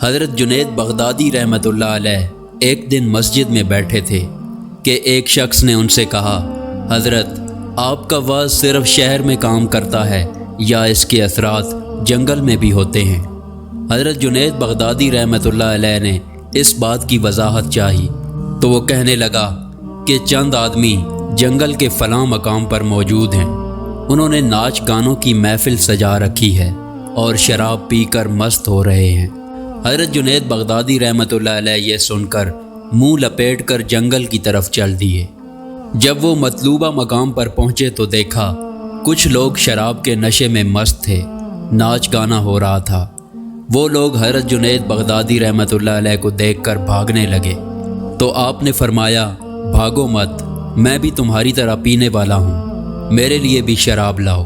حضرت جنید بغدادی رحمۃ اللہ علیہ ایک دن مسجد میں بیٹھے تھے کہ ایک شخص نے ان سے کہا، حضرت آپ کا واعظ صرف شہر میں کام کرتا ہے یا اس کے اثرات جنگل میں بھی ہوتے ہیں؟ حضرت جنید بغدادی رحمۃ اللہ علیہ نے اس بات کی وضاحت چاہی تو وہ کہنے لگا کہ چند آدمی جنگل کے فلاں مقام پر موجود ہیں، انہوں نے ناچ گانوں کی محفل سجا رکھی ہے اور شراب پی کر مست ہو رہے ہیں۔ حضرت جنید بغدادی رحمۃ اللہ علیہ یہ سن کر منہ لپیٹ کر جنگل کی طرف چل دیے۔ جب وہ مطلوبہ مقام پر پہنچے تو دیکھا کچھ لوگ شراب کے نشے میں مست تھے، ناچ گانا ہو رہا تھا۔ وہ لوگ حضرت جنید بغدادی رحمۃ اللہ علیہ کو دیکھ کر بھاگنے لگے تو آپ نے فرمایا، بھاگو مت، میں بھی تمہاری طرح پینے والا ہوں، میرے لیے بھی شراب لاؤ۔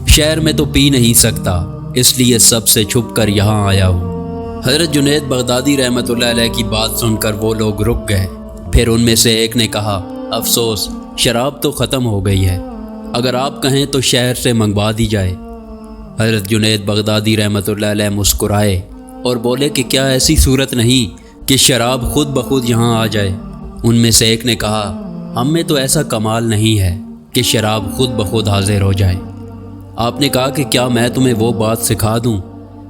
شہر میں تو پی نہیں سکتا، اس لیے سب سے چھپ کر یہاں آیا ہوں۔ حضرت جنید بغدادی رحمۃ اللہ علیہ کی بات سن کر وہ لوگ رک گئے۔ پھر ان میں سے ایک نے کہا، افسوس، شراب تو ختم ہو گئی ہے، اگر آپ کہیں تو شہر سے منگوا دی جائے۔ حضرت جنید بغدادی رحمۃ اللہ علیہ مسکرائے اور بولے کہ کیا ایسی صورت نہیں کہ شراب خود بخود یہاں آ جائے؟ ان میں سے ایک نے کہا، ہم میں تو ایسا کمال نہیں ہے کہ شراب خود بخود حاضر ہو جائے۔ آپ نے کہا کہ کیا میں تمہیں وہ بات سکھا دوں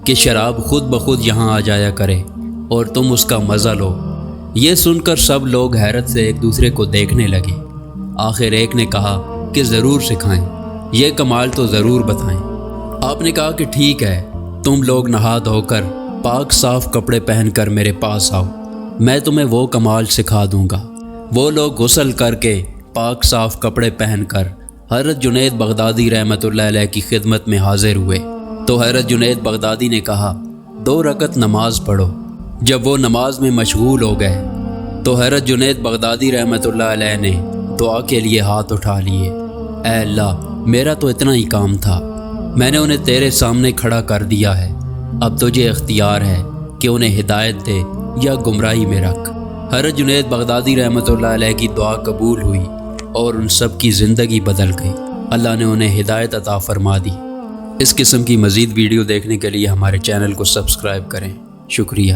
کہ شراب خود بخود یہاں آ جایا کرے اور تم اس کا مزہ لو؟ یہ سن کر سب لوگ حیرت سے ایک دوسرے کو دیکھنے لگے۔ آخر ایک نے کہا کہ ضرور سکھائیں، یہ کمال تو ضرور بتائیں۔ آپ نے کہا کہ ٹھیک ہے، تم لوگ نہا دھو کر پاک صاف کپڑے پہن کر میرے پاس آؤ، میں تمہیں وہ کمال سکھا دوں گا۔ وہ لوگ غسل کر کے پاک صاف کپڑے پہن کر حضرت جنید بغدادی رحمۃ اللہ علیہ کی خدمت میں حاضر ہوئے تو حضرت جنید بغدادی نے کہا، 2 رکعت نماز پڑھو۔ جب وہ نماز میں مشغول ہو گئے تو حضرت جنید بغدادی رحمۃ اللہ علیہ نے دعا کے لیے ہاتھ اٹھا لیے، اے اللہ، میرا تو اتنا ہی کام تھا، میں نے انہیں تیرے سامنے کھڑا کر دیا ہے، اب تجھے اختیار ہے کہ انہیں ہدایت دے یا گمراہی میں رکھ۔ حضرت جنید بغدادی رحمۃ اللہ علیہ کی دعا قبول ہوئی اور ان سب کی زندگی بدل گئی، اللہ نے انہیں ہدایت عطا فرما دی۔ اس قسم کی مزید ویڈیو دیکھنے کے لیے ہمارے چینل کو سبسکرائب کریں۔ شکریہ۔